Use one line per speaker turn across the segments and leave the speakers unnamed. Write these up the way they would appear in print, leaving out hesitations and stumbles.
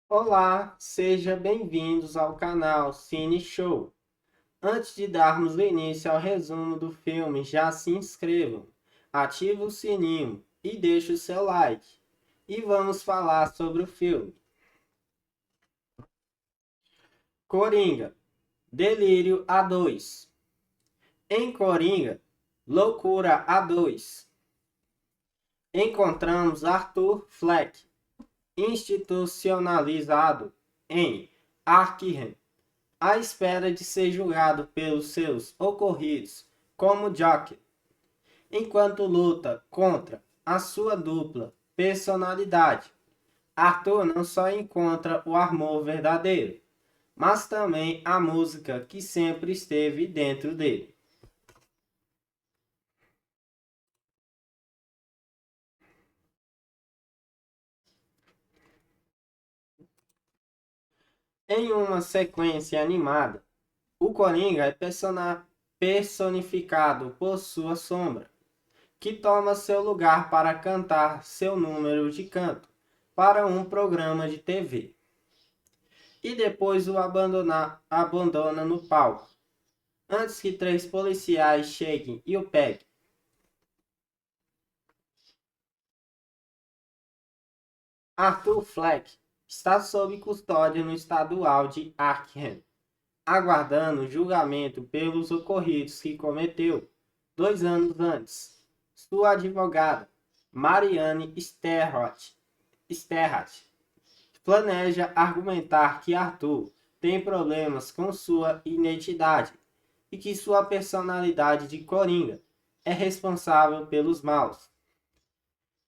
Olá, sejam bem-vindos ao canal Cine Show. Antes de darmos início ao resumo do filme, já se inscrevam, ative o sininho e deixe o seu like. E vamos falar sobre o filme. Coringa, Delírio A2. Em Coringa, Loucura A2. Encontramos Arthur Fleck, institucionalizado em Arkham, à espera de ser julgado pelos seus ocorridos como Joker, enquanto luta contra a sua dupla personalidade. Arthur não só encontra o amor verdadeiro, mas também a música que sempre esteve dentro dele. Em uma sequência animada, o Coringa é personificado por sua sombra, que toma seu lugar para cantar seu número de canto para um programa de TV. E depois o abandona no palco, antes que três policiais cheguem e o peguem. Arthur Fleck está sob custódia no estadual de Arkham, aguardando julgamento pelos ocorridos que cometeu 2 anos antes. Sua advogada, Marianne Sterrat, planeja argumentar que Arthur tem problemas com sua identidade e que sua personalidade de Coringa é responsável pelos maus.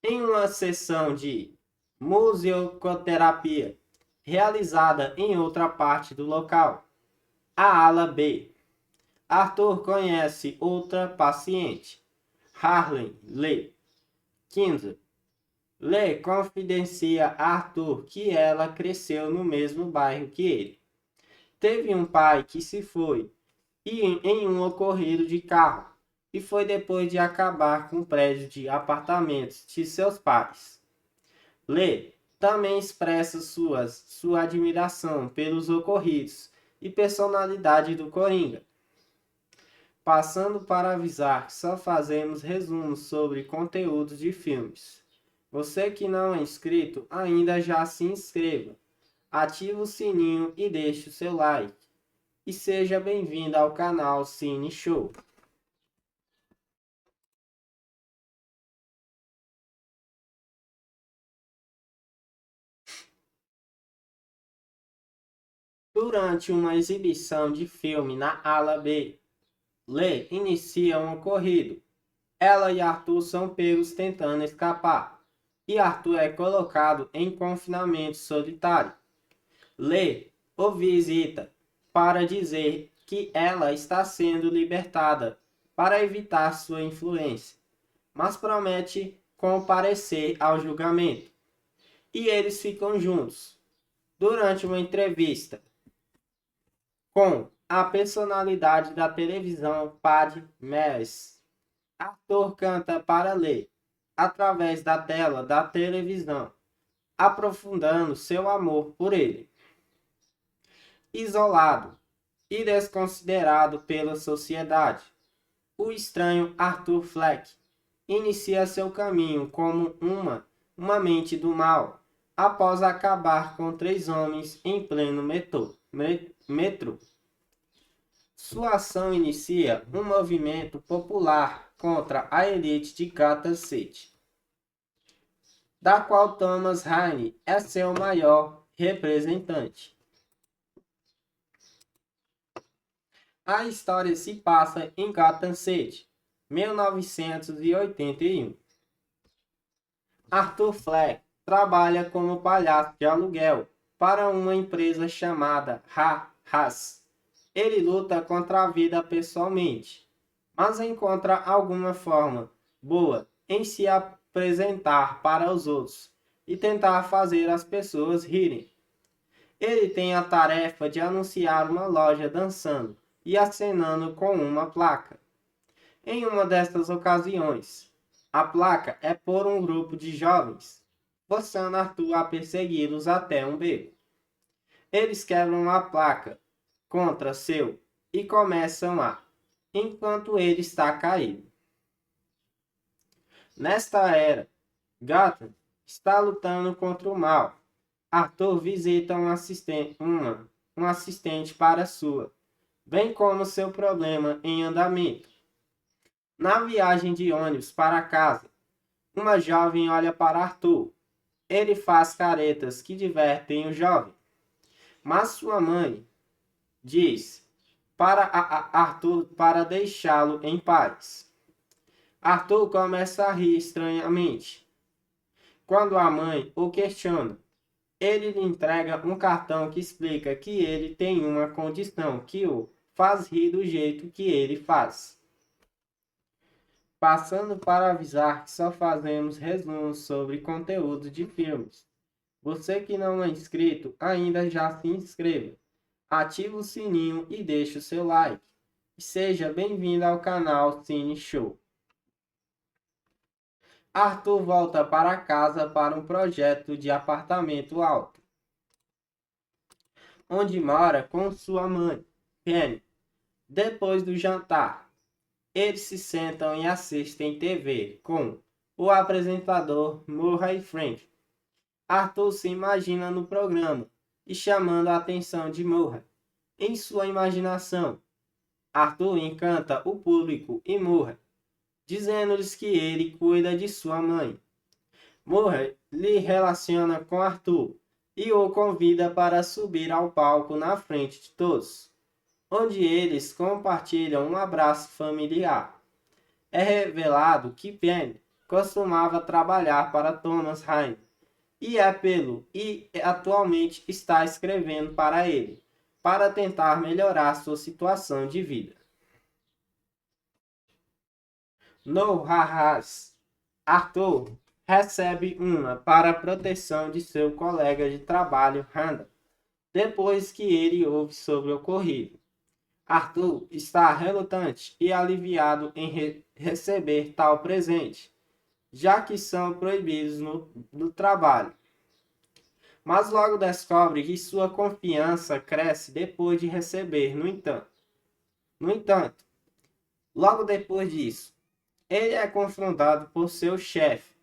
Em uma sessão de musicoterapia realizada em outra parte do local, a ala B, Arthur conhece outra paciente, Harley Lee Kinsey. Lee confidencia a Arthur que ela cresceu no mesmo bairro que ele. Teve um pai que se foi e em um ocorrido de carro, e foi depois de acabar com o prédio de apartamentos de seus pais. Lee também expressa sua admiração pelos ocorridos e personalidade do Coringa, passando para avisar que só fazemos resumos sobre conteúdos de filmes. Você que não é inscrito, ainda já se inscreva, ative o sininho e deixe o seu like. E seja bem-vindo ao canal Cine Show. Durante uma exibição de filme na ala B, Lee inicia um ocorrido. Ela e Arthur são pegos tentando escapar, e Arthur é colocado em confinamento solitário. Lee o visita para dizer que ela está sendo libertada para evitar sua influência, mas promete comparecer ao julgamento. E eles ficam juntos. Durante uma entrevista com a personalidade da televisão Paddy Mells, Arthur canta para Lee através da tela da televisão, aprofundando seu amor por ele. Isolado e desconsiderado pela sociedade, o estranho Arthur Fleck inicia seu caminho como uma mente do mal, após acabar com 3 homens em pleno metrô. Sua ação inicia um movimento popular contra a elite de Gotham City, da qual Thomas Wayne é seu maior representante. A história se passa em Gotham City, 1981. Arthur Fleck trabalha como palhaço de aluguel para uma empresa chamada Ha-Has. Ele luta contra a vida pessoalmente, mas encontra alguma forma boa em se apresentar para os outros e tentar fazer as pessoas rirem. Ele tem a tarefa de anunciar uma loja dançando e acenando com uma placa. Em uma destas ocasiões, a placa é por um grupo de jovens, forçando Arthur a persegui-los até um beco. Eles quebram a placa contra seu e começam a, enquanto ele está caído. Nesta era, Gotham está lutando contra o mal. Arthur visita um assistente para sua, bem como seu problema em andamento. Na viagem de ônibus para casa, uma jovem olha para Arthur. Ele faz caretas que divertem o jovem. Mas sua mãe diz para Arthur para deixá-lo em paz. Arthur começa a rir estranhamente. Quando a mãe o questiona, ele lhe entrega um cartão que explica que ele tem uma condição que o faz rir do jeito que ele faz. Passando para avisar que só fazemos resumos sobre conteúdo de filmes. Você que não é inscrito, ainda já se inscreva. Ative o sininho e deixe o seu like. E seja bem-vindo ao canal Cine Show. Arthur volta para casa para um projeto de apartamento alto, onde mora com sua mãe, Penny. Depois do jantar, eles se sentam e assistem TV com o apresentador Murray Frank. Arthur se imagina no programa e chamando a atenção de Murray. Em sua imaginação, Arthur encanta o público e Murray, dizendo-lhes que ele cuida de sua mãe. Murray lhe relaciona com Arthur e o convida para subir ao palco na frente de todos, onde eles compartilham um abraço familiar. É revelado que Penny costumava trabalhar para Thomas Paine e atualmente está escrevendo para ele, para tentar melhorar sua situação de vida. No Haas, Arthur recebe uma para a proteção de seu colega de trabalho, Randall, depois que ele ouve sobre o ocorrido. Arthur está relutante e aliviado em receber tal presente, já que são proibidos no trabalho. Mas logo descobre que sua confiança cresce depois de receber, no entanto, logo depois disso, ele é confrontado por seu chefe,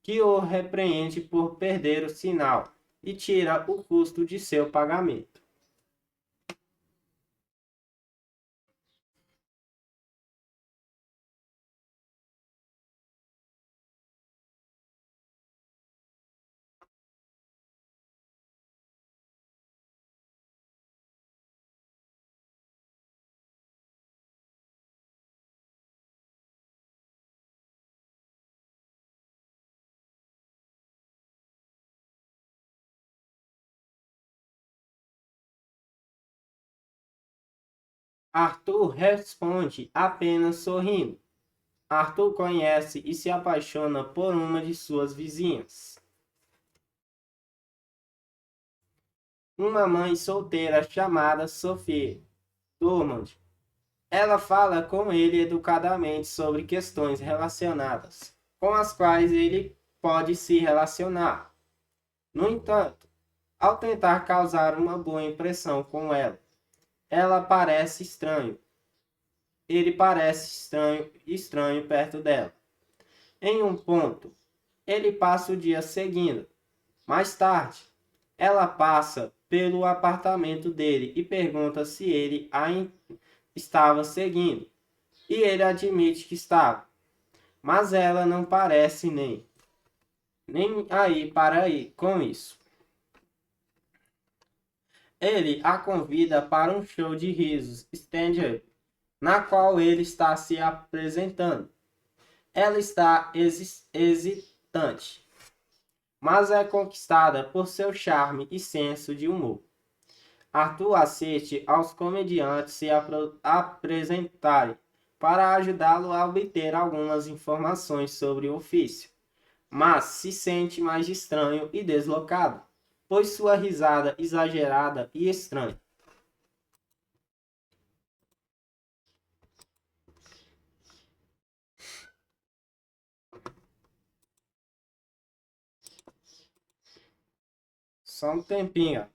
que o repreende por perder o sinal e tira o custo de seu pagamento. Arthur responde apenas sorrindo. Arthur conhece e se apaixona por uma de suas vizinhas, uma mãe solteira chamada Sophie Drummond. Ela fala com ele educadamente sobre questões relacionadas com as quais ele pode se relacionar. No entanto, ao tentar causar uma boa impressão com ela parece estranho. Ele parece estranho perto dela. Em um ponto, ele passa o dia seguindo. Mais tarde, ela passa pelo apartamento dele e pergunta se ele a estava seguindo. E ele admite que estava. Mas ela não parece nem aí para aí com isso. Ele a convida para um show de risos stand-up, na qual ele está se apresentando. Ela está hesitante, mas é conquistada por seu charme e senso de humor. Arthur assiste aos comediantes se apresentarem para ajudá-lo a obter algumas informações sobre o ofício, mas se sente mais estranho e deslocado, pois sua risada exagerada e estranha. Só um tempinho.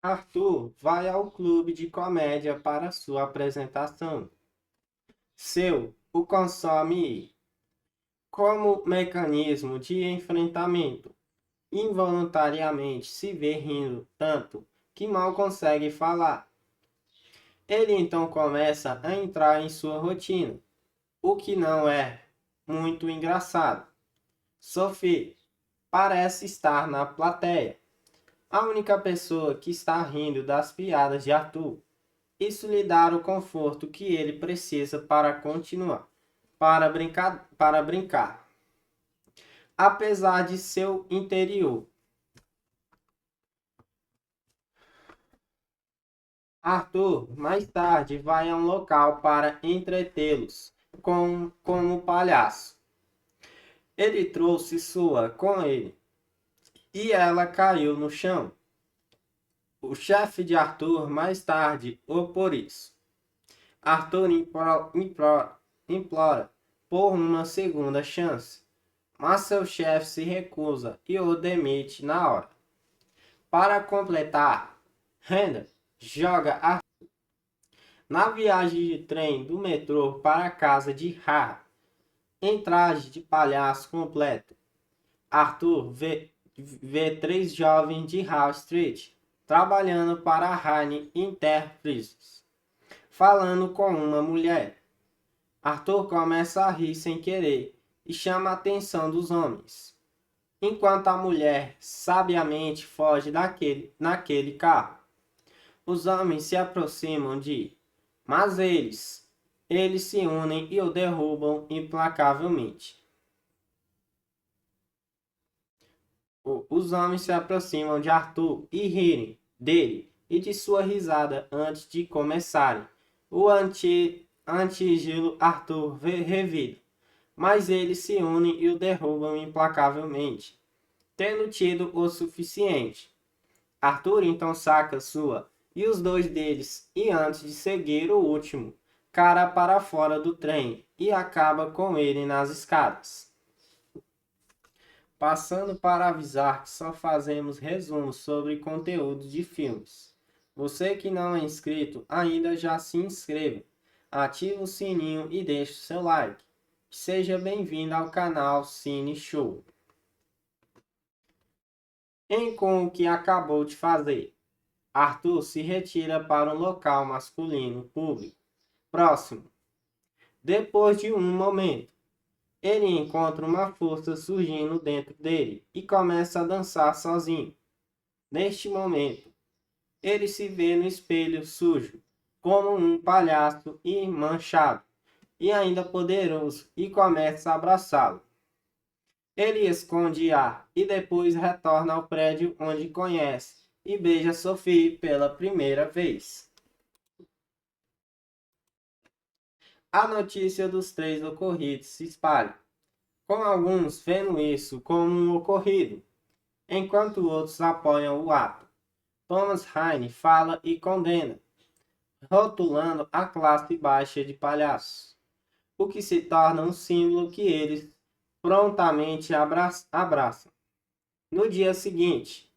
Arthur vai ao clube de comédia para sua apresentação. Seu o consome como mecanismo de enfrentamento. Involuntariamente se vê rindo tanto que mal consegue falar. Ele então começa a entrar em sua rotina, o que não é muito engraçado. Sophie parece estar na plateia, a única pessoa que está rindo das piadas de Arthur. Isso lhe dá o conforto que ele precisa para continuar, para brincar. Apesar de seu interior, Arthur mais tarde vai a um local para entretê-los como palhaço. Ele trouxe sua com ele e ela caiu no chão. O chefe de Arthur mais tarde o por isso. Arthur implora por uma segunda chance, mas seu chefe se recusa e o demite na hora. Para completar, Hannah joga Arthur na viagem de trem do metrô para a casa de Har, em traje de palhaço completo. Arthur vê três jovens de Hall Street trabalhando para a Hine Enterprises, falando com uma mulher. Arthur começa a rir sem querer e chama a atenção dos homens, enquanto a mulher sabiamente foge naquele carro. Os homens se aproximam mas eles se unem e o derrubam implacavelmente. Os homens se aproximam de Arthur e rirem dele e de sua risada antes de começarem. O antígilo Arthur revida, mas eles se unem e o derrubam implacavelmente, tendo tido o suficiente. Arthur então saca sua e os dois deles, e antes de seguir o último, cara para fora do trem e acaba com ele nas escadas. Passando para avisar que só fazemos resumos sobre conteúdo de filmes. Você que não é inscrito ainda já se inscreva, ative o sininho e deixe o seu like. Seja bem-vindo ao canal Cine Show. Com o que acabou de fazer, Arthur se retira para um local masculino público próximo. Depois de um momento, ele encontra uma força surgindo dentro dele e começa a dançar sozinho. Neste momento, ele se vê no espelho sujo, como um palhaço e manchado, e ainda poderoso, e começa a abraçá-lo. Ele esconde ar e depois retorna ao prédio onde conhece e beija Sophie pela primeira vez. A notícia dos três ocorridos se espalha, com alguns vendo isso como um ocorrido, enquanto outros apoiam o ato. Thomas Heine fala e condena, rotulando a classe baixa de palhaços, o que se torna um símbolo que eles prontamente abraçam. No dia seguinte,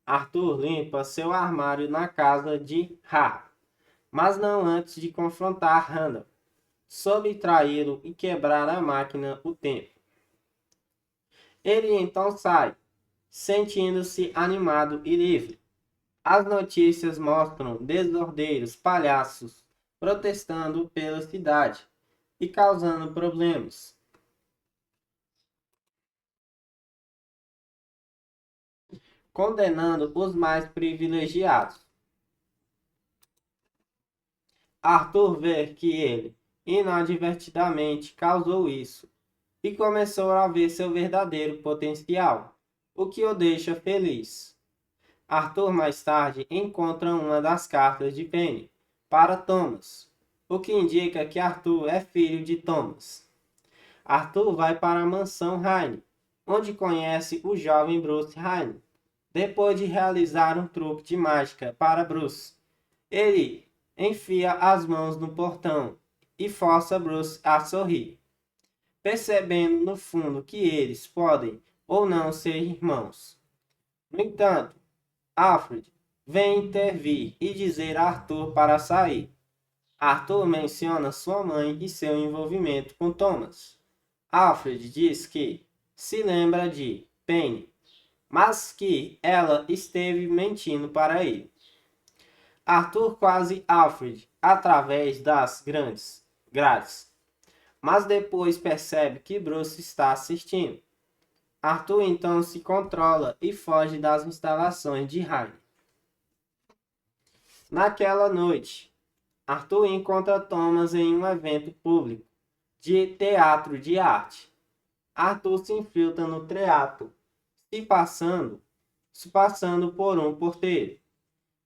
Arthur limpa seu armário na casa de Har, mas não antes de confrontar Randall, sobre traí-lo e quebrar a máquina o tempo. Ele então sai, sentindo-se animado e livre. As notícias mostram desordeiros palhaços protestando pela cidade e causando problemas. Condenando os mais privilegiados. Arthur vê que ele, inadvertidamente, causou isso e começou a ver seu verdadeiro potencial, o que o deixa feliz. Arthur mais tarde encontra uma das cartas de Penny para Thomas, o que indica que Arthur é filho de Thomas. Arthur vai para a mansão Heine, onde conhece o jovem Bruce Heine. Depois de realizar um truque de mágica para Bruce, ele enfia as mãos no portão e força Bruce a sorrir, percebendo no fundo que eles podem ou não ser irmãos. No entanto, Alfred vem intervir e dizer a Arthur para sair. Arthur menciona sua mãe e seu envolvimento com Thomas. Alfred diz que se lembra de Penny, mas que ela esteve mentindo para ele. Arthur quase Alfred através das grandes grades, mas depois percebe que Bruce está assistindo. Arthur então se controla e foge das instalações de Harry. Naquela noite, Arthur encontra Thomas em um evento público de teatro de arte. Arthur se infiltra no teatro, se passando por um porteiro.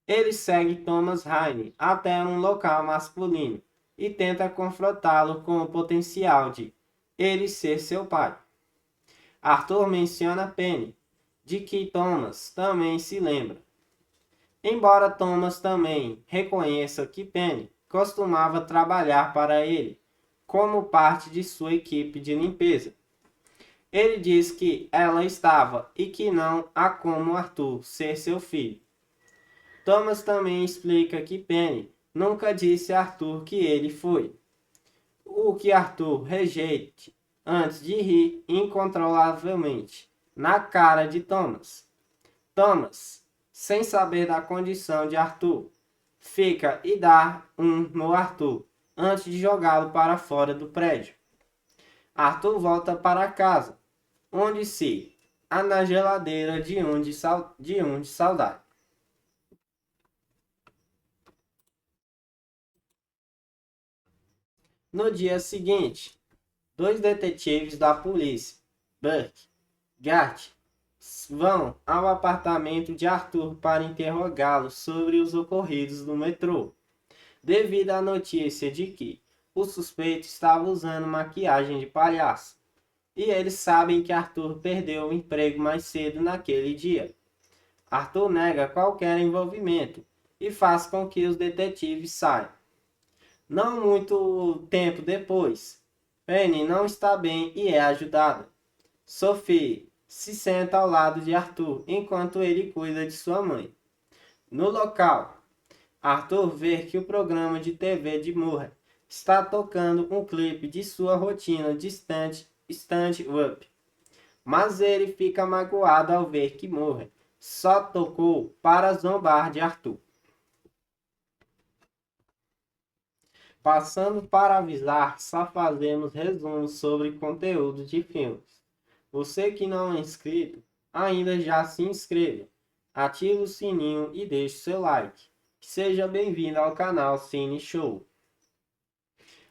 Ele segue Thomas Hayne até um local masculino e tenta confrontá-lo com o potencial de ele ser seu pai. Arthur menciona Penny, de que Thomas também se lembra. Embora Thomas também reconheça que Penny costumava trabalhar para ele como parte de sua equipe de limpeza. Ele diz que ela estava e que não há como Arthur ser seu filho. Thomas também explica que Penny nunca disse a Arthur que ele foi, o que Arthur rejeita antes de rir incontrolavelmente na cara de Thomas. Thomas, sem saber da condição de Arthur, fica e dá um no Arthur antes de jogá-lo para fora do prédio. Arthur volta para casa, onde se há na geladeira de saudade. No dia seguinte, dois detetives da polícia, Burke e Gart, vão ao apartamento de Arthur para interrogá-lo sobre os ocorridos no metrô, devido à notícia de que o suspeito estava usando maquiagem de palhaço. E eles sabem que Arthur perdeu o emprego mais cedo naquele dia. Arthur nega qualquer envolvimento e faz com que os detetives saiam. Não muito tempo depois, Penny não está bem e é ajudada. Sophie se senta ao lado de Arthur enquanto ele cuida de sua mãe. No local, Arthur vê que o programa de TV de Murray está tocando um clipe de sua rotina de stand-up. Mas ele fica magoado ao ver que Murray só tocou para zombar de Arthur. Passando para avisar, só fazemos resumos sobre conteúdos de filmes. Você que não é inscrito, ainda já se inscreva, ative o sininho e deixe seu like. Seja bem-vindo ao canal Cine Show.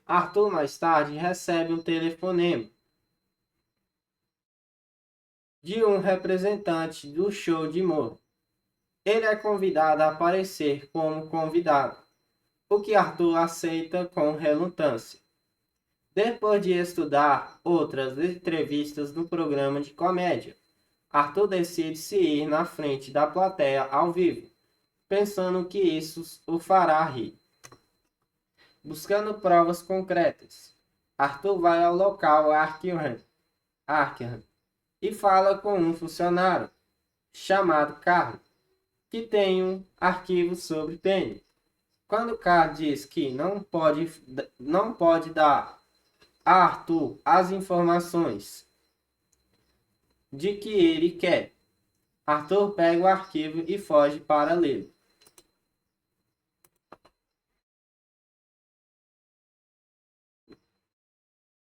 Arthur mais tarde recebe um telefonema de um representante do show de humor. Ele é convidado a aparecer como convidado, o que Arthur aceita com relutância. Depois de estudar outras entrevistas no programa de comédia, Arthur decide se ir na frente da plateia ao vivo, pensando que isso o fará rir. Buscando provas concretas, Arthur vai ao local Arkham e fala com um funcionário chamado Carl, que tem um arquivo sobre Penny. Quando Carl diz que não pode dar a Arthur as informações de que ele quer, Arthur pega o arquivo e foge para ler.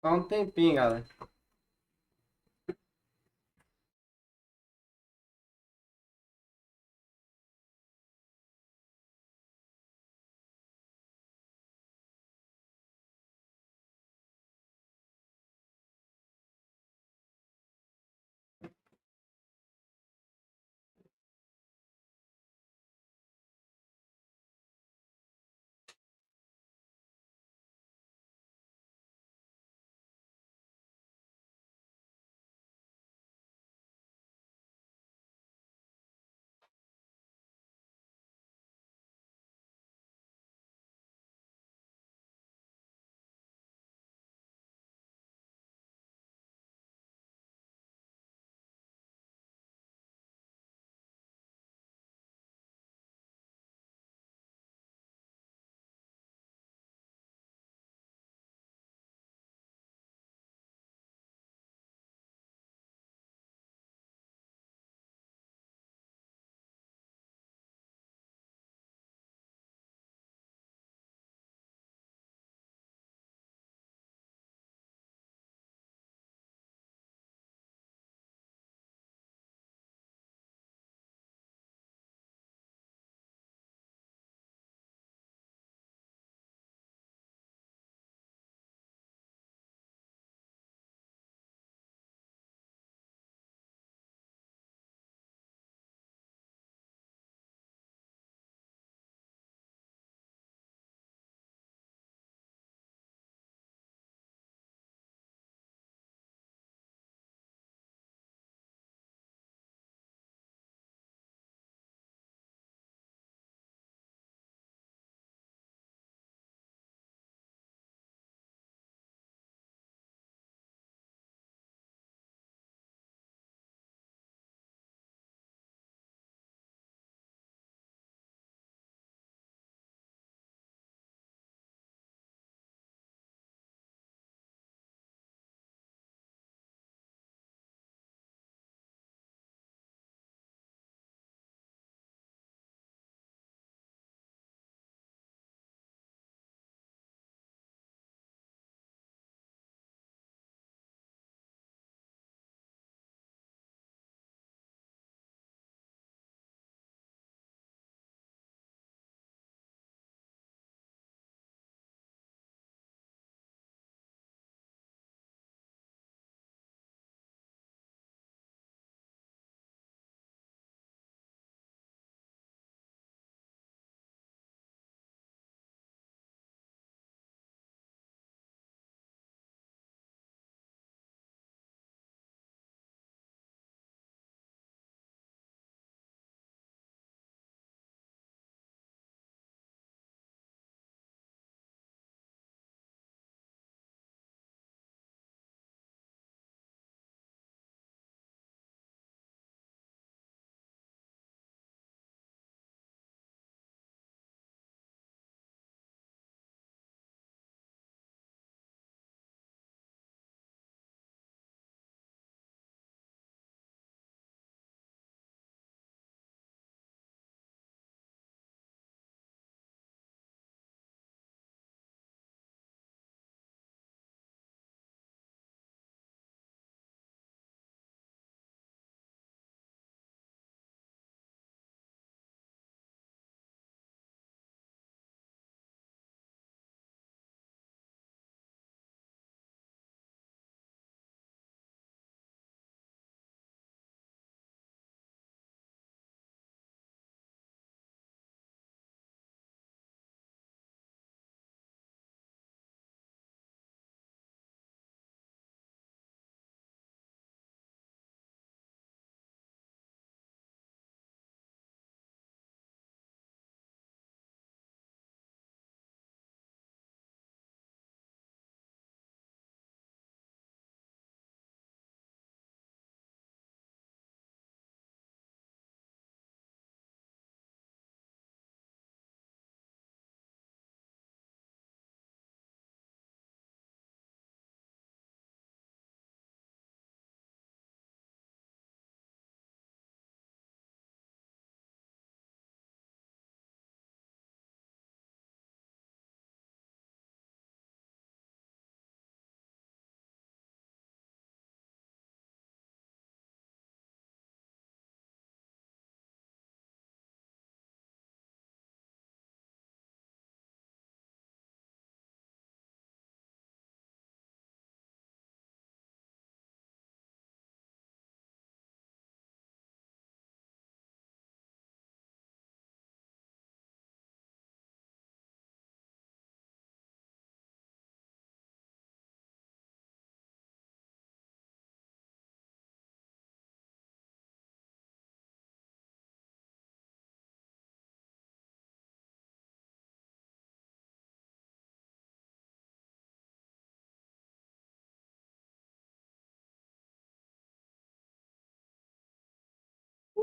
Só um tempinho, galera.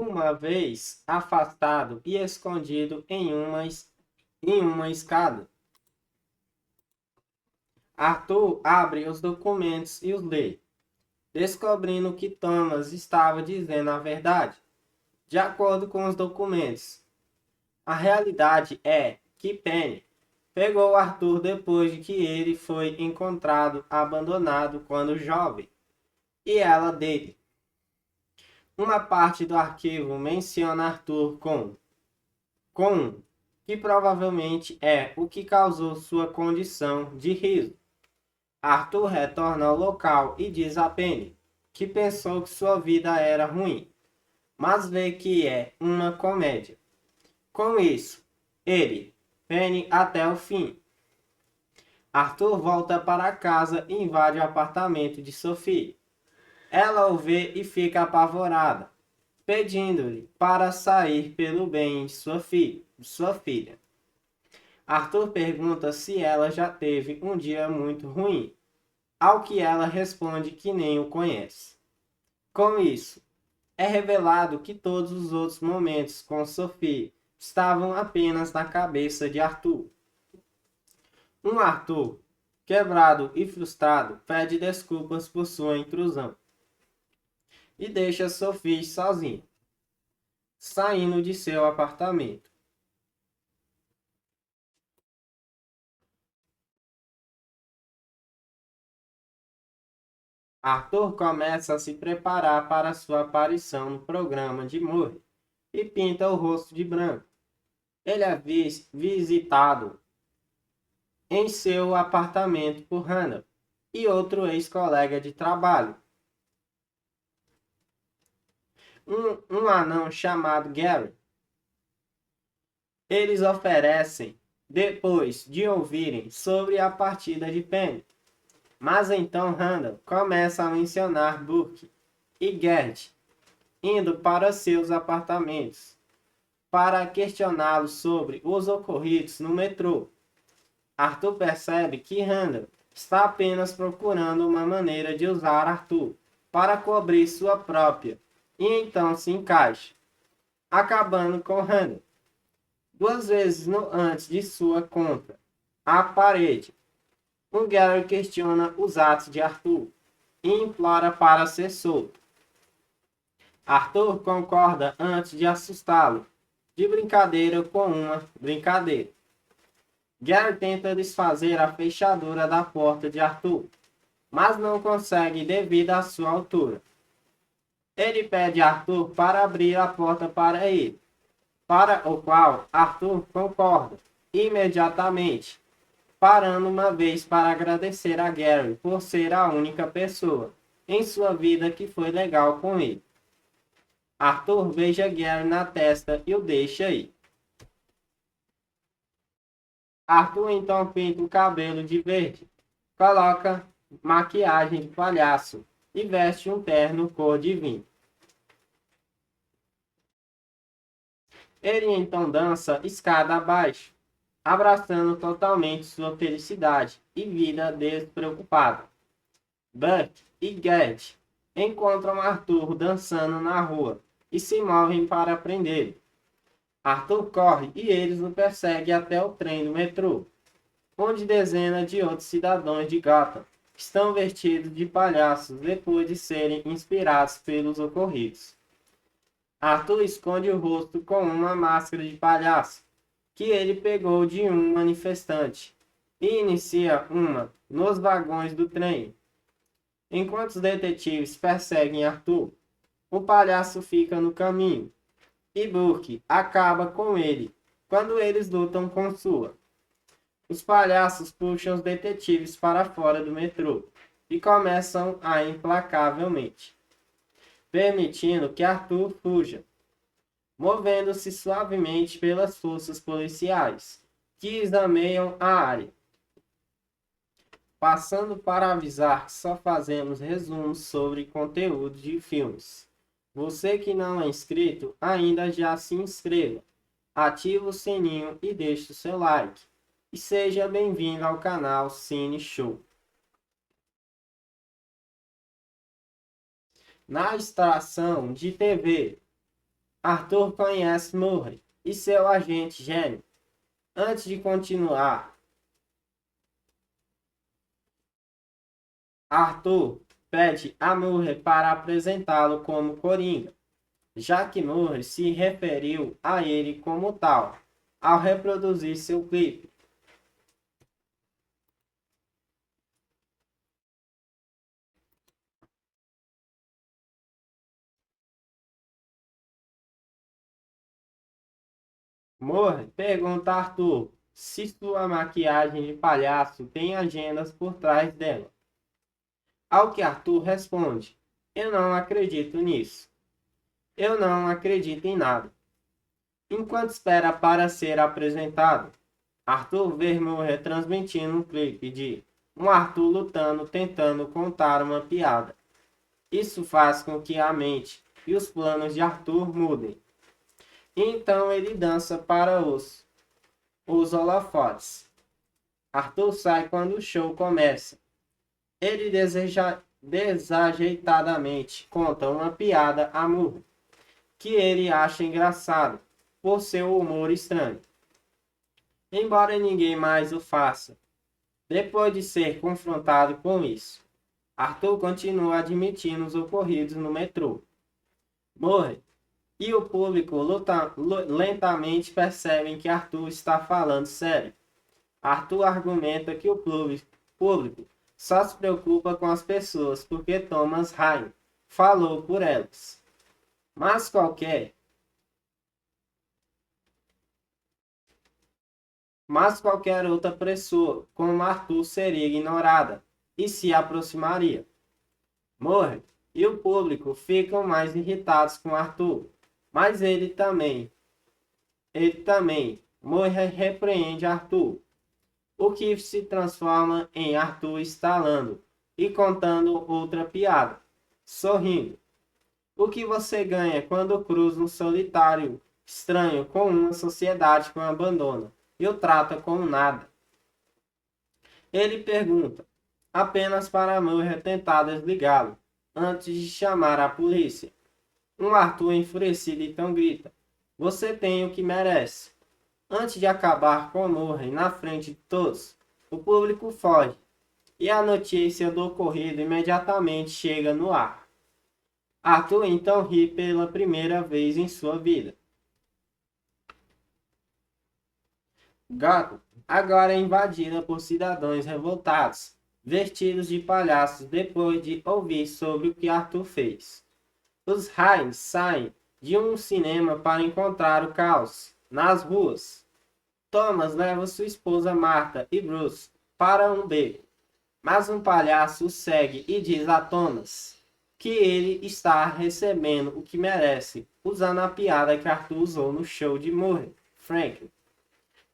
uma vez afastado e escondido em uma escada. Arthur abre os documentos e os lê, descobrindo que Thomas estava dizendo a verdade. De acordo com os documentos, a realidade é que Penny pegou Arthur depois de que ele foi encontrado abandonado quando jovem, e ela dele. Uma parte do arquivo menciona Arthur com que provavelmente é o que causou sua condição de riso. Arthur retorna ao local e diz a Penny que pensou que sua vida era ruim, mas vê que é uma comédia. Com isso, ele, Penny até o fim. Arthur volta para casa e invade o apartamento de Sophie. Ela o vê e fica apavorada, pedindo-lhe para sair pelo bem de sua filha. Arthur pergunta se ela já teve um dia muito ruim, ao que ela responde que nem o conhece. Com isso, é revelado que todos os outros momentos com Sophie estavam apenas na cabeça de Arthur. Um Arthur, quebrado e frustrado, pede desculpas por sua intrusão e deixa Sophie sozinha, saindo de seu apartamento. Arthur começa a se preparar para sua aparição no programa de Murray e pinta o rosto de branco. Ele é visitado em seu apartamento por Hannah e outro ex-colega de trabalho, um anão chamado Gary. Eles oferecem, depois de ouvirem sobre a partida de Penny. Mas então Randall começa a mencionar Burke e Gert indo para seus apartamentos para questioná-los sobre os ocorridos no metrô. Arthur percebe que Randall está apenas procurando uma maneira de usar Arthur para cobrir sua própria, e então se encaixa, acabando com Randall. 2 vezes antes de sua compra à parede, Gary questiona os atos de Arthur e implora para ser solto. Arthur concorda antes de assustá-lo, de brincadeira com uma brincadeira. Gary tenta desfazer a fechadura da porta de Arthur, mas não consegue devido à sua altura. Ele pede a Arthur para abrir a porta para ele, para o qual Arthur concorda imediatamente, parando uma vez para agradecer a Gary por ser a única pessoa em sua vida que foi legal com ele. Arthur beija Gary na testa e o deixa ir. Arthur então pinta o cabelo de verde, coloca maquiagem de palhaço e veste um terno cor de vinho. Ele então dança escada abaixo, abraçando totalmente sua felicidade e vida despreocupada. Buck e Gert encontram Arthur dançando na rua e se movem para prendê-lo. Arthur corre e eles o perseguem até o trem do metrô, onde dezenas de outros cidadãos de Gotham estão vestidos de palhaços depois de serem inspirados pelos ocorridos. Arthur esconde o rosto com uma máscara de palhaço que ele pegou de um manifestante e inicia uma nos vagões do trem. Enquanto os detetives perseguem Arthur, o palhaço fica no caminho e Burke acaba com ele quando eles lutam com sua. Os palhaços puxam os detetives para fora do metrô e começam a implacavelmente, permitindo que Arthur fuja, movendo-se suavemente pelas forças policiais, que examinam a área. Passando para avisar que só fazemos resumos sobre conteúdo de filmes. Você que não é inscrito, ainda já se inscreva, ative o sininho e deixe o seu like. E seja bem-vindo ao canal Cine Show. Na estação de TV, Arthur conhece Murray e seu agente gêmeo. Antes de continuar, Arthur pede a Murray para apresentá-lo como Coringa, já que Murray se referiu a ele como tal ao reproduzir seu clipe. Murray pergunta a Arthur se sua maquiagem de palhaço tem agendas por trás dela. Ao que Arthur responde: Eu não acredito nisso. Eu não acredito em nada. Enquanto espera para ser apresentado, Arthur vê Murray transmitindo um clipe de um Arthur lutando tentando contar uma piada. Isso faz com que a mente e os planos de Arthur mudem. Então ele dança para os holofotes. Arthur sai quando o show começa. Ele desajeitadamente conta uma piada a Murray, que ele acha engraçado por seu humor estranho, embora ninguém mais o faça. Depois de ser confrontado com isso, Arthur continua admitindo os ocorridos no metrô. Murray e o público lentamente percebem que Arthur está falando sério. Arthur argumenta que o público só se preocupa com as pessoas porque Thomas Ryan falou por elas. Mas qualquer outra pessoa como Arthur seria ignorada e se aproximaria. Murray e o público ficam mais irritados com Arthur, mas ele também, Murray repreende Arthur, o que se transforma em Arthur estalando e contando outra piada, sorrindo. O que você ganha quando cruza um solitário estranho com uma sociedade que o abandona e o trata como nada? Ele pergunta, apenas para Murray tentar desligá-lo, antes de chamar a polícia. Um Arthur enfurecido então grita, você tem o que merece. Antes de acabar com Murray na frente de todos, o público foge e a notícia do ocorrido imediatamente chega no ar. Arthur então ri pela primeira vez em sua vida. Gotham agora é invadida por cidadãos revoltados, vestidos de palhaços depois de ouvir sobre o que Arthur fez. Os Hynes saem de um cinema para encontrar o caos nas ruas. Thomas leva sua esposa Martha e Bruce para um beco, mas um palhaço o segue e diz a Thomas que ele está recebendo o que merece, usando a piada que Arthur usou no show de Murray, Franklin.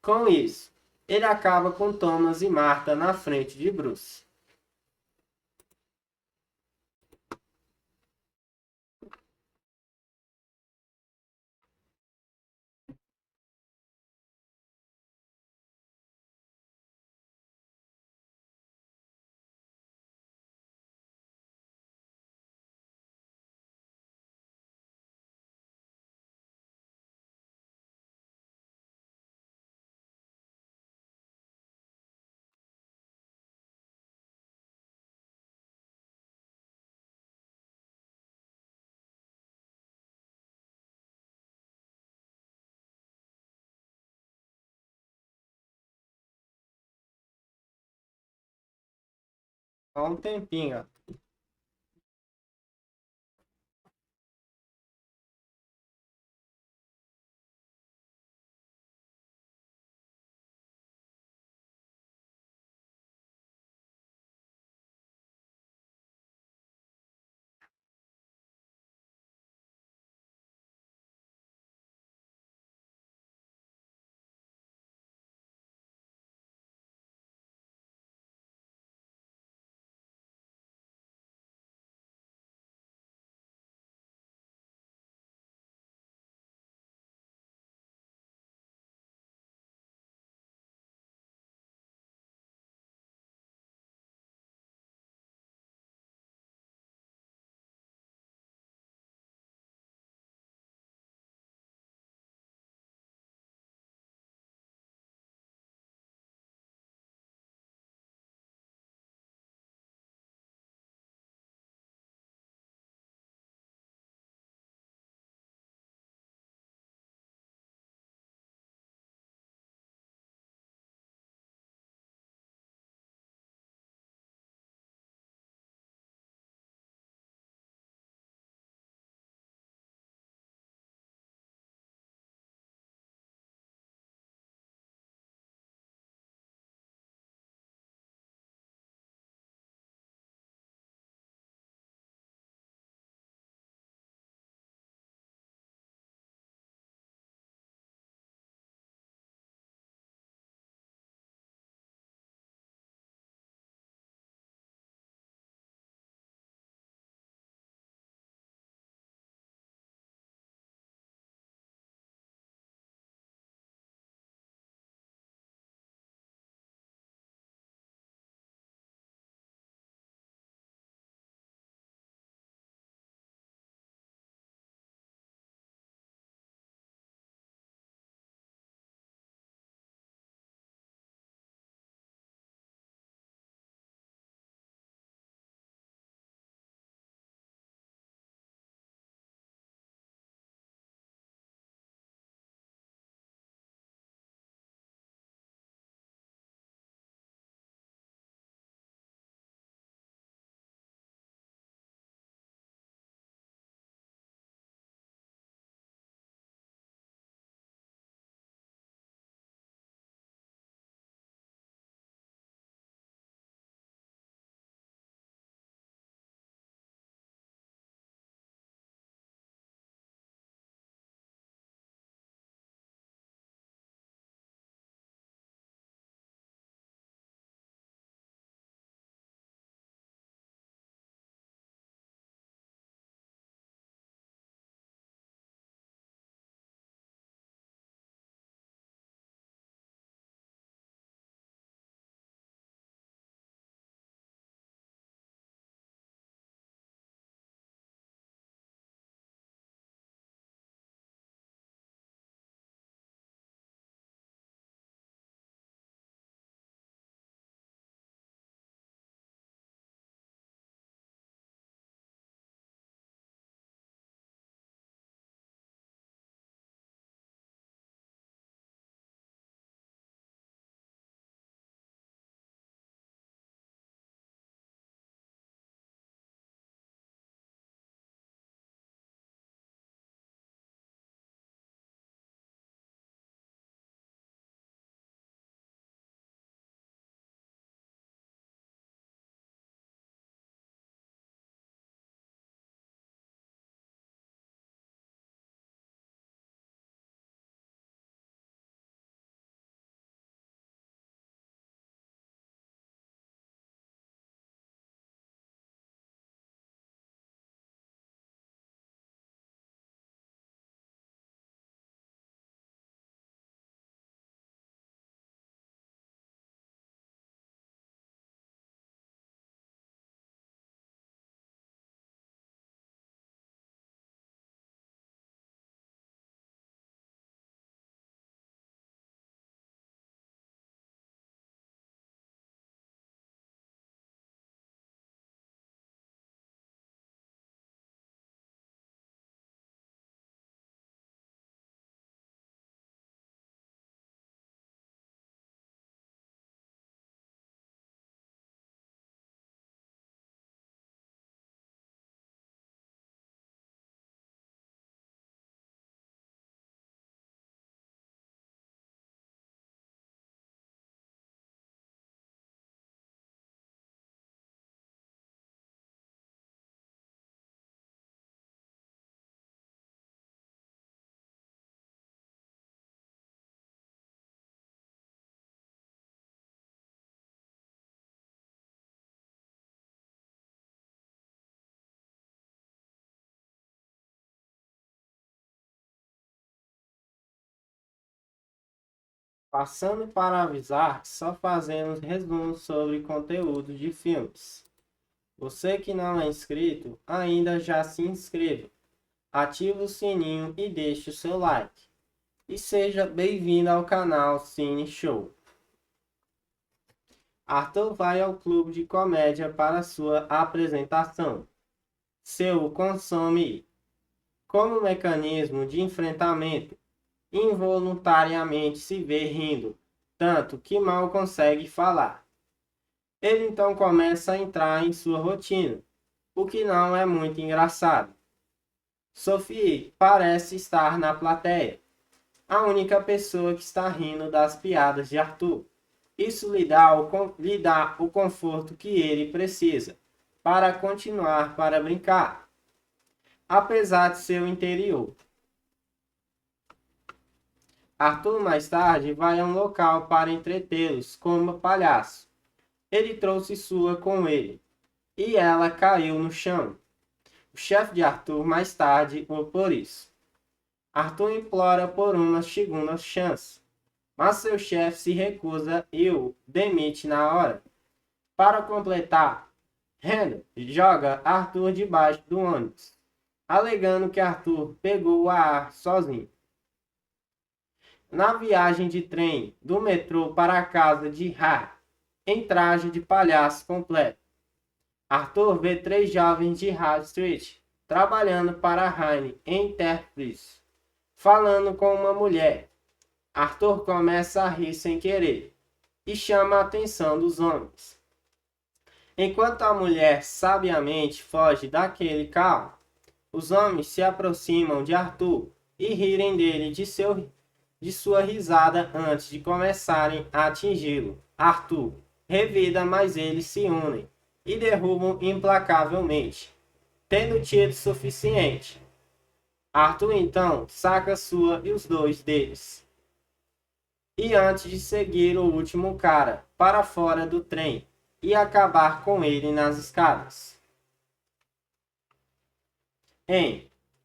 Com isso, ele acaba com Thomas e Martha na frente de Bruce. Há um tempinho, ó. Passando para avisar que só fazemos resumos sobre conteúdo de filmes. Você que não é inscrito, ainda já se inscreva, ative o sininho e deixe o seu like. E seja bem-vindo ao canal Cine Show. Arthur vai ao clube de comédia para sua apresentação. Seu consome como mecanismo de enfrentamento. Involuntariamente se vê rindo, tanto que mal consegue falar. Ele então começa a entrar em sua rotina, o que não é muito engraçado. Sophie parece estar na plateia, a única pessoa que está rindo das piadas de Arthur. Isso lhe dá o conforto que ele precisa para continuar para brincar, apesar de seu interior. Arthur mais tarde vai a um local para entretê-los como palhaço. Ele trouxe sua com ele, e ela caiu no chão. O chefe de Arthur mais tarde o por isso. Arthur implora por uma segunda chance, mas seu chefe se recusa e o demite na hora. Para completar, Randall joga Arthur debaixo do ônibus, alegando que Arthur pegou o ar sozinho. Na viagem de trem do metrô para a casa de Harry, em traje de palhaço completo, Arthur vê 3 jovens de High Street trabalhando para Heine em Enterprise, falando com uma mulher. Arthur começa a rir sem querer e chama a atenção dos homens. Enquanto a mulher sabiamente foge daquele carro, os homens se aproximam de Arthur e rirem dele de sua risada antes de começarem a atingi-lo. Arthur revida, mas eles se unem e derrubam implacavelmente, tendo tido suficiente. Arthur então saca sua e os dois deles. E antes de seguir o último cara para fora do trem e acabar com ele nas escadas.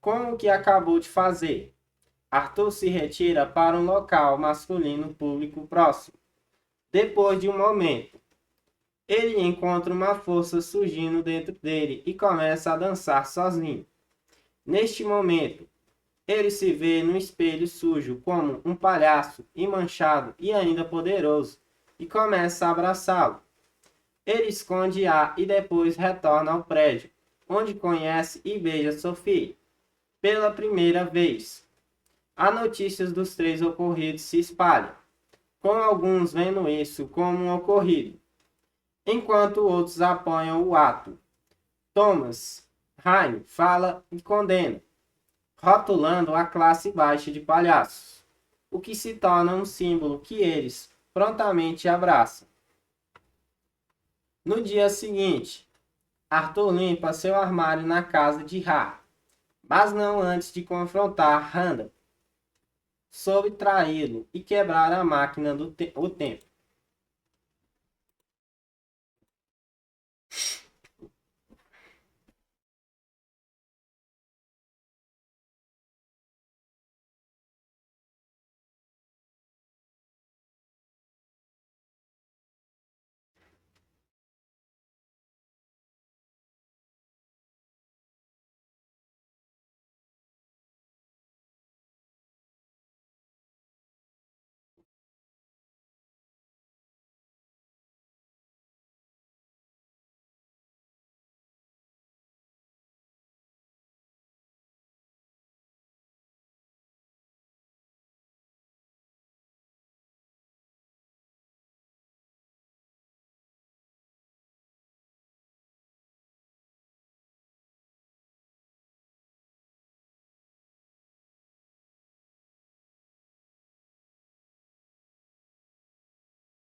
Como que acabou de fazer? Arthur se retira para um local masculino público próximo. Depois de um momento, ele encontra uma força surgindo dentro dele e começa a dançar sozinho. Neste momento, ele se vê no espelho sujo como um palhaço e manchado e ainda poderoso e começa a abraçá-lo. Ele esconde A e depois retorna ao prédio, onde conhece e beija Sophie pela primeira vez. As notícias dos 3 ocorridos se espalham, com alguns vendo isso como um ocorrido, enquanto outros apoiam o ato. Thomas Heine fala e condena, rotulando a classe baixa de palhaços, o que se torna um símbolo que eles prontamente abraçam. No dia seguinte, Arthur limpa seu armário na casa de Harry, mas não antes de confrontar Randall sobre traí-lo e quebrar a máquina do tempo.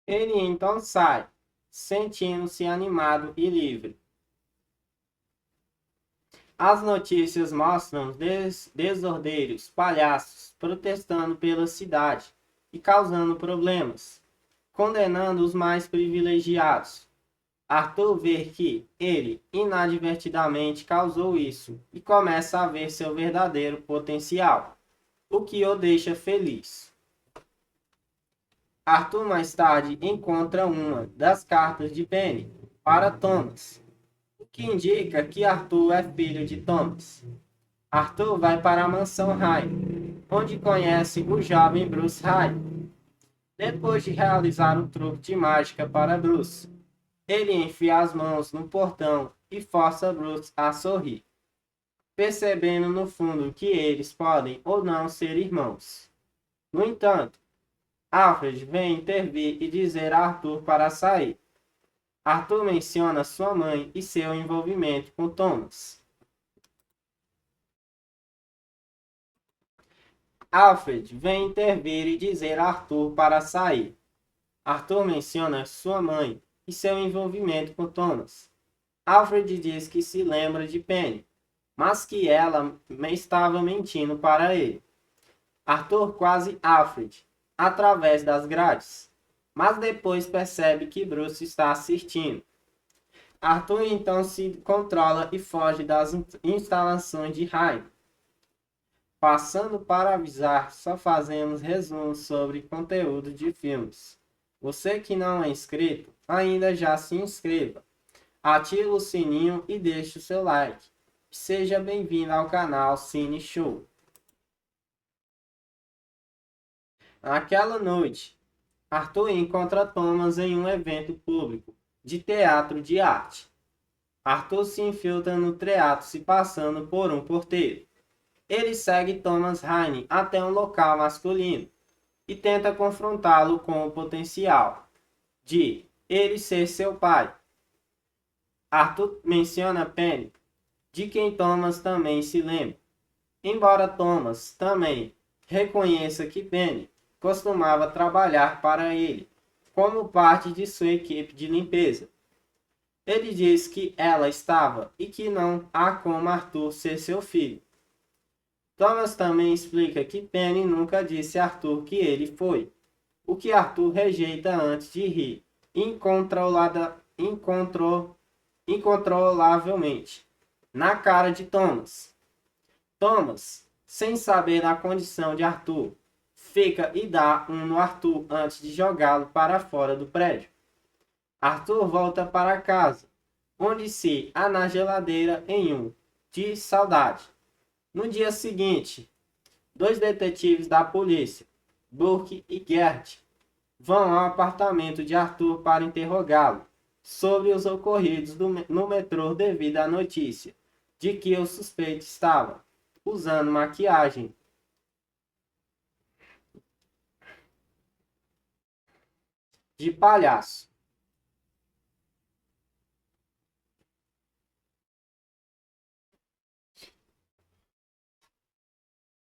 Ele então sai, sentindo-se animado e livre. As notícias mostram desordeiros, palhaços, protestando pela cidade e causando problemas, condenando os mais privilegiados. Arthur vê que ele inadvertidamente causou isso e começa a ver seu verdadeiro potencial, o que o deixa feliz. Arthur mais tarde encontra uma das cartas de Penny para Thomas, o que indica que Arthur é filho de Thomas. Arthur vai para a mansão Hyde, onde conhece o jovem Bruce Hyde. Depois de realizar um truque de mágica para Bruce, ele enfia as mãos no portão e força Bruce a sorrir, percebendo no fundo que eles podem ou não ser irmãos. No entanto, Alfred vem intervir e dizer a Arthur para sair. Arthur menciona sua mãe e seu envolvimento com Thomas. Alfred vem intervir e dizer a Arthur para sair. Arthur menciona sua mãe e seu envolvimento com Thomas. Alfred diz que se lembra de Penny, mas que ela estava mentindo para ele. Arthur quase Alfred, através das grades, mas depois percebe que Bruce está assistindo. Arthur então se controla e foge das instalações de Hyde. Passando para avisar, só fazemos resumos sobre conteúdo de filmes. Você que não é inscrito, ainda já se inscreva. Ative o sininho e deixe o seu like. Seja bem-vindo ao canal Cine Show. Naquela noite, Arthur encontra Thomas em um evento público de teatro de arte. Arthur se infiltra no teatro se passando por um porteiro. Ele segue Thomas Hayne até um local masculino e tenta confrontá-lo com o potencial de ele ser seu pai. Arthur menciona Penny, de quem Thomas também se lembra, embora Thomas também reconheça que Penny costumava trabalhar para ele como parte de sua equipe de limpeza. Ele diz que ela estava e que não há como Arthur ser seu filho. Thomas também explica que Penny nunca disse a Arthur que ele foi, o que Arthur rejeita antes de rir incontrolavelmente na cara de Thomas. Thomas, sem saber da condição de Arthur, fica e dá um no Arthur antes de jogá-lo para fora do prédio. Arthur volta para casa, onde se há na geladeira em um de saudade. No dia seguinte, dois detetives da polícia, Burke e Gert, vão ao apartamento de Arthur para interrogá-lo sobre os ocorridos no metrô devido à notícia de que o suspeito estava usando maquiagem de palhaço.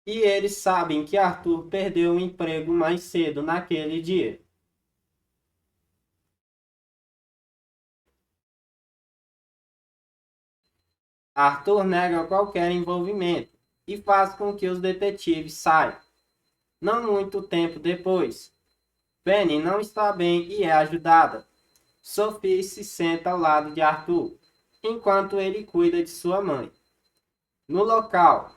E eles sabem que Arthur perdeu o emprego mais cedo naquele dia. Arthur nega qualquer envolvimento e faz com que os detetives saiam. Não muito tempo depois, Penny não está bem e é ajudada. Sophie se senta ao lado de Arthur, enquanto ele cuida de sua mãe. No local,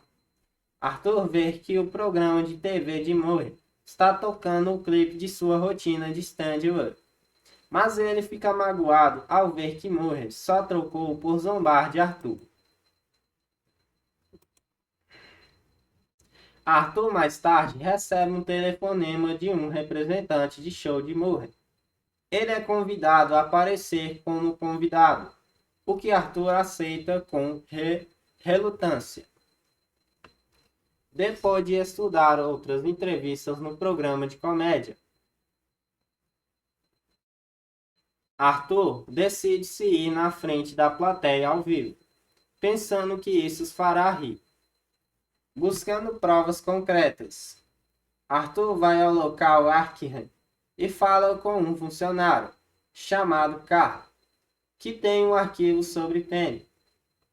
Arthur vê que o programa de TV de Murray está tocando o clipe de sua rotina de stand-up. Mas ele fica magoado ao ver que Murray só trocou por zombar de Arthur. Arthur mais tarde recebe um telefonema de um representante de show de Murray. Ele é convidado a aparecer como convidado, o que Arthur aceita com relutância. Depois de estudar outras entrevistas no programa de comédia, Arthur decide-se ir na frente da plateia ao vivo, pensando que isso os fará rir. Buscando provas concretas, Arthur vai ao local Arkham e fala com um funcionário, chamado Carl, que tem um arquivo sobre Penny.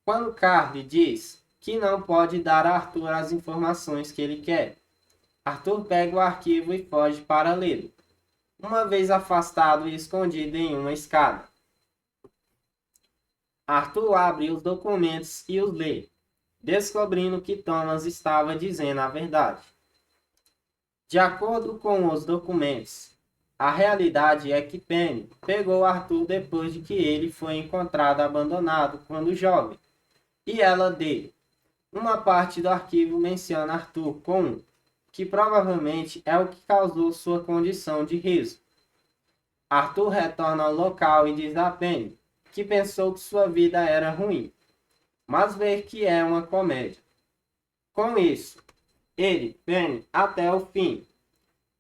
Quando Carl diz que não pode dar a Arthur as informações que ele quer, Arthur pega o arquivo e foge para lê-lo, uma vez afastado e escondido em uma escada. Arthur abre os documentos e os lê, descobrindo que Thomas estava dizendo a verdade. De acordo com os documentos, A realidade é que Penny pegou Arthur depois de que ele foi encontrado abandonado quando jovem, e ela dele. Uma parte do arquivo menciona Arthur com um, que provavelmente é o que causou sua condição de riso. Arthur retorna ao local e diz a Penny que pensou que sua vida era ruim, mas vê que é uma comédia. Com isso, ele, Penny, até o fim.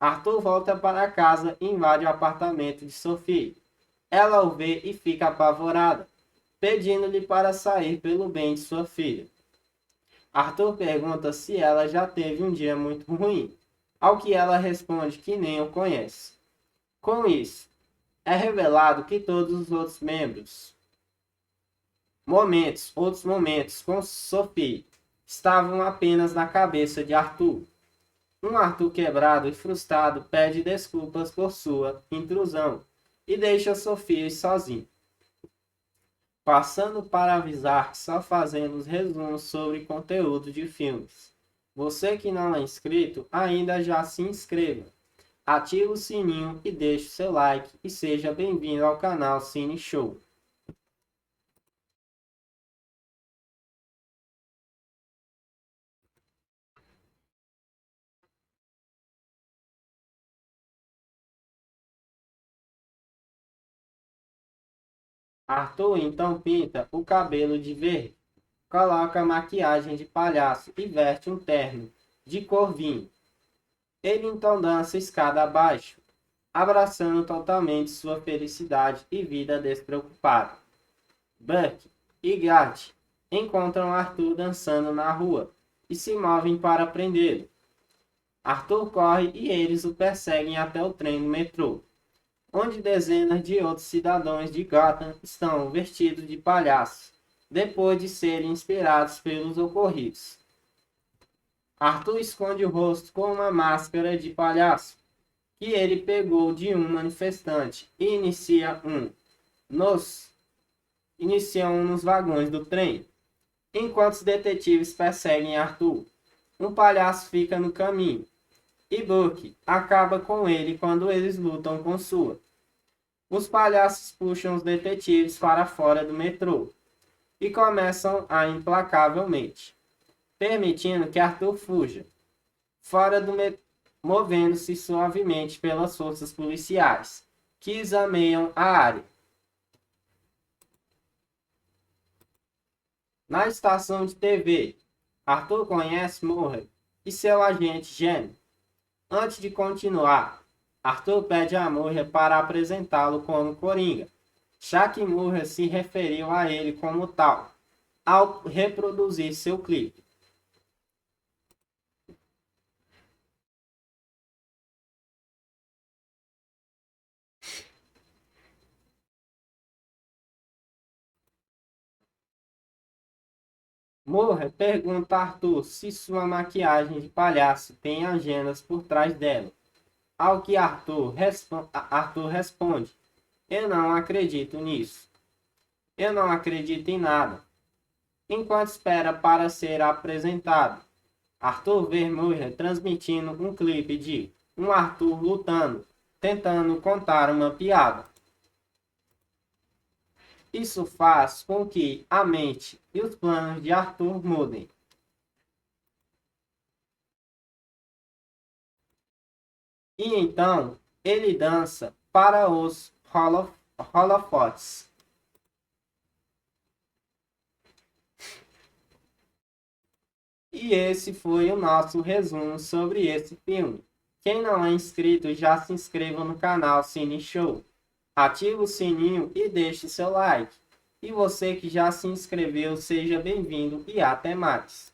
Arthur volta para casa e invade o apartamento de Sophie. Ela o vê e fica apavorada, pedindo-lhe para sair pelo bem de sua filha. Arthur pergunta se ela já teve um dia muito ruim, ao que ela responde que nem o conhece. Com isso, é revelado que todos os outros outros momentos com Sophie, estavam apenas na cabeça de Arthur. Um Arthur quebrado e frustrado pede desculpas por sua intrusão e deixa Sophie sozinho, passando para avisar que só fazemos resumos sobre conteúdo de filmes. Você que não é inscrito, ainda já se inscreva, ative o sininho e deixe o seu like e seja bem-vindo ao canal Cine Show. Arthur então pinta o cabelo de verde, coloca maquiagem de palhaço e veste um terno de cor vinho. Ele então dança escada abaixo, abraçando totalmente sua felicidade e vida despreocupada. Buck e Gart encontram Arthur dançando na rua e se movem para prendê-lo. Arthur corre e eles o perseguem até o trem do metrô, onde dezenas de outros cidadãos de Gotham estão vestidos de palhaços, depois de serem inspirados pelos ocorridos. Arthur esconde o rosto com uma máscara de palhaço, que ele pegou de um manifestante, e inicia um nos vagões do trem. Enquanto os detetives perseguem Arthur, um palhaço fica no caminho, e Buck acaba com ele quando eles lutam com Sua. Os palhaços puxam os detetives para fora do metrô e começam a implacavelmente, permitindo que Arthur fuja, fora do metrô, movendo-se suavemente pelas forças policiais, que examinam a área. Na estação de TV, Arthur conhece Murray e seu agente Jenny. Antes de continuar, Arthur pede a Murray para apresentá-lo como Coringa, já que Murray se referiu a ele como tal, ao reproduzir seu clipe. Murray pergunta a Arthur se sua maquiagem de palhaço tem agendas por trás dela, ao que Arthur responde: eu não acredito nisso. Eu não acredito em nada. Enquanto espera para ser apresentado, Arthur vê Murray transmitindo um clipe de um Arthur lutando, tentando contar uma piada. Isso faz com que a mente e os planos de Arthur mudem. E então ele dança para os holofotes. E esse foi o nosso resumo sobre esse filme. Quem não é inscrito, já se inscreva no canal Cine Show. Ative o sininho e deixe seu like. E você que já se inscreveu, seja bem-vindo e até mais.